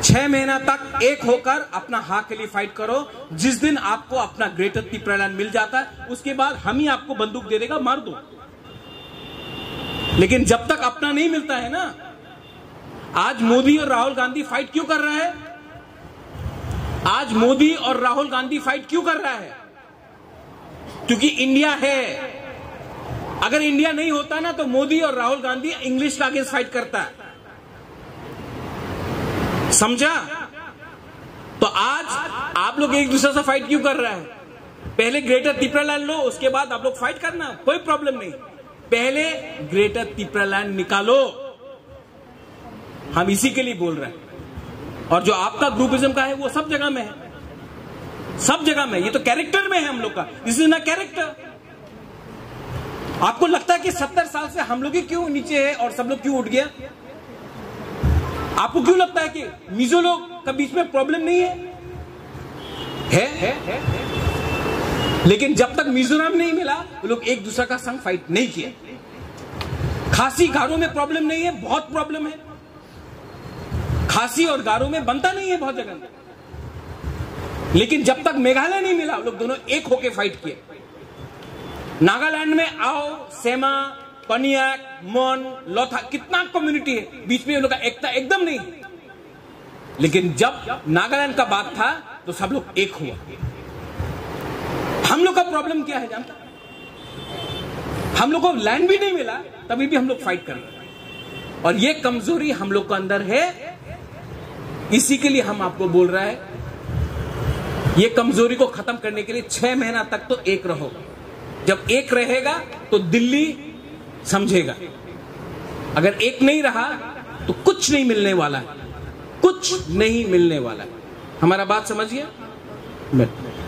A: 6 महीना तक एक होकर अपना हक के लिए फाइट करो। जिस दिन आपको अपना ग्रेटर टिपरेलन मिल जाता है, उसके बाद हम ही आपको बंदूक दे देगा, मार दो। लेकिन जब तक अपना नहीं मिलता है ना, आज मोदी और राहुल गांधी फाइट क्यों कर रहे हैं? आज मोदी और राहुल गांधी फाइट क्यों कर रहा है? क्योंकि इंडिया है। अगर इंडिया नहीं होता ना तो मोदी और राहुल गांधी इंग्लिश का अगेंस्ट फाइट करता है। समझा? तो आज आप लोग एक दूसरे से फाइट क्यों कर रहे हैं? पहले ग्रेटर तिप्रालैंड लो, उसके बाद आप लोग फाइट करना, कोई प्रॉब्लम नहीं। पहले ग्रेटर तिप्रालैंड निकालो, हम इसी के लिए बोल रहे हैं। और जो आपका ग्रुपिज्म का है वो सब जगह में है, सब जगह में। ये तो कैरेक्टर में है हम लोग का, दिस इज ना कैरेक्टर। आपको लगता है कि 70 साल से हम लोग ही क्यों नीचे है और सब लोग क्यों उठ गया? आपको क्यों लगता है कि मिजो लोग का बीच में प्रॉब्लम नहीं है? है। लेकिन जब तक मिजोरम नहीं मिला वो लोग एक दूसरे का संग फाइट नहीं किया। खासी गारो में प्रॉब्लम नहीं है, बहुत प्रॉब्लम है। खासी और गारो में बनता नहीं है बहुत जगह। लेकिन जब तक मेघालय नहीं मिला वो लोग दोनों एक होके फाइट किए। नागालैंड में आओ, सेमा, पनियाक, मोन, लोथा, कितना कम्युनिटी है, बीच में उन लोग का एकता एकदम नहीं। लेकिन जब नागालैंड का बात था तो सब लोग एक हुआ। हम लोग का प्रॉब्लम क्या है जानता? हम लोग को लैंड भी नहीं मिला तभी भी हम लोग फाइट कर रहे हैं। और ये कमजोरी हम लोग के अंदर है, इसी के लिए हम आपको बोल रहा है ये कमजोरी को खत्म करने के लिए 6 महीना तक तो एक रहो। जब एक रहेगा तो दिल्ली समझेगा। अगर एक नहीं रहा तो कुछ नहीं मिलने वाला है, कुछ नहीं मिलने वाला है। हमारा बात समझिए।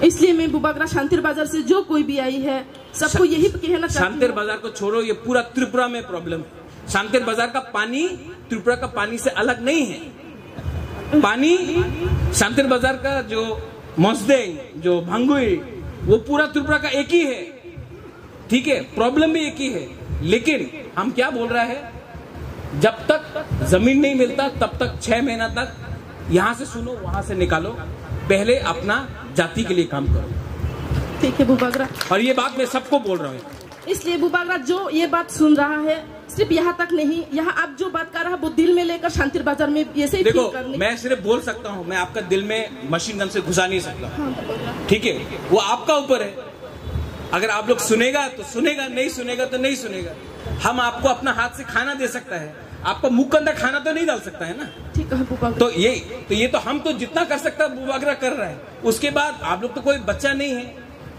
C: इसलिए मैं बुबागरा शांतिर बाजार से जो कोई भी आई है सबको यही कहना चाहती हूं।
A: शांतिर बाजार को छोड़ो, ये पूरा त्रिपुरा में प्रॉब्लम है। शांतिर बाजार का पानी त्रिपुरा का पानी से अलग नहीं है। पानी शांतिर बाजार का जो मोसदेंग, जो भंगुई, वो पूरा त्रिपुरा का एक ही है। ठीक है, प्रॉब्लम भी एक ही है। लेकिन हम क्या बोल रहे हैं, जब तक जमीन नहीं मिलता तब तक 6 महीना तक यहां से सुनो वहां से निकालो, पहले अपना जाति के लिए काम करो।
C: ठीक है बुबागरा,
A: और ये बात मैं सबको बोल रहा हूँ।
C: इसलिए बुबागरा जो ये बात सुन रहा है सिर्फ यहाँ तक नहीं, यहाँ आप जो बात कर रहा है वो दिल में लेकर शांतिर बाजार में ऐसे ही
A: देखो, मैं सिर्फ बोल सकता हूँ, मैं आपका दिल में मशीन गन से घुसा नहीं सकता। ठीक है, वो आपका ऊपर है। अगर आप लोग सुनेगा तो सुनेगा, नहीं सुनेगा तो नहीं सुनेगा। हम आपको अपना हाथ से खाना दे सकता है, आपका मुंह के अंदर खाना तो नहीं डाल सकता है ना।
C: ठीक है बुबागरा।
A: तो ये तो हम तो जितना कर सकता है बुबागरा कर रहा है। उसके बाद आप लोग तो कोई बच्चा नहीं है,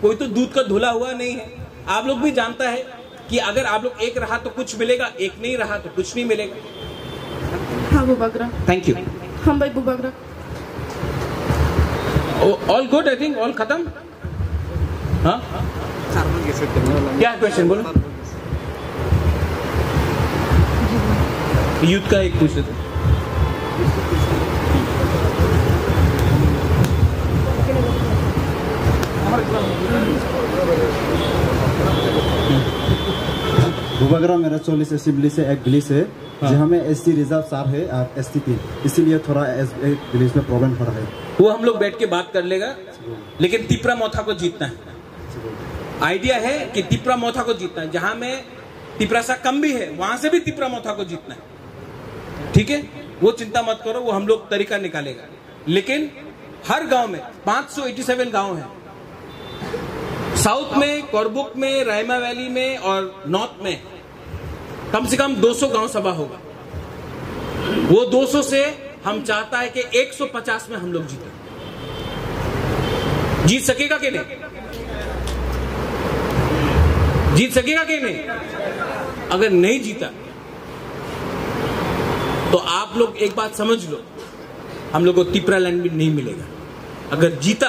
A: कोई तो दूध का धुला हुआ नहीं है। आप लोग भी जानता है कि अगर आप लोग एक रहा तो कुछ मिलेगा, एक नहीं रहा तो कुछ नहीं मिलेगा।
C: हाँ बुबागरा,
A: थैंक यू।
C: हम भाई Bubagra,
A: all good, I think all खत्म। हाँ, क्या क्वेश्चन बोलो? यूथ का एक पूछ लेते।
D: बुबागरा मेरा 40 असेंबली से एक विलेज है।
A: हाँ।
D: जहाँ में SC रिजर्व 4 है और ST 3, इसीलिए थोड़ा विलेज में प्रॉब्लम हो रहा है।
A: वो हम लोग बैठ के बात कर लेगा, लेकिन तिप्रा मोथा को जीतना है। आइडिया है कि तिप्रा मोथा को जीतना है। जहां में तिप्रा सा कम भी है वहां से भी तिप्रा मोथा को जीतना है। ठीक है, वो चिंता मत करो, वो हम लोग तरीका निकालेगा। लेकिन हर गांव में 587 गांव है। साउथ में, कोरबुक में, रायमा वैली में और नॉर्थ में कम से कम 200 गांव सभा होगा। वो 200 से हम चाहता है कि 150 में हम लोग जीते। जीत सकेगा कि नहीं? जीत सकेगा कि नहीं? अगर नहीं जीता तो आप लोग एक बात समझ लो, हम लोग को तिप्रालैंड भी नहीं मिलेगा। अगर जीता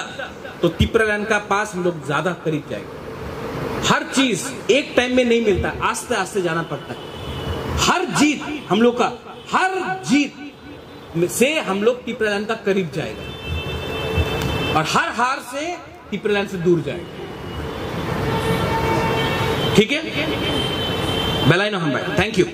A: तो तिप्रालैंड का पास हम लोग ज्यादा करीब जाएगा। हर चीज एक टाइम में नहीं मिलता, आस्ते आस्ते जाना पड़ता है। हर जीत हम लोग का, हर जीत से हम लोग तिप्रालैंड का करीब जाएगा और हर हार से तिप्रालैंड से दूर जाएगा। ठीक है, बेलाइनो हम भाई, थैंक यू।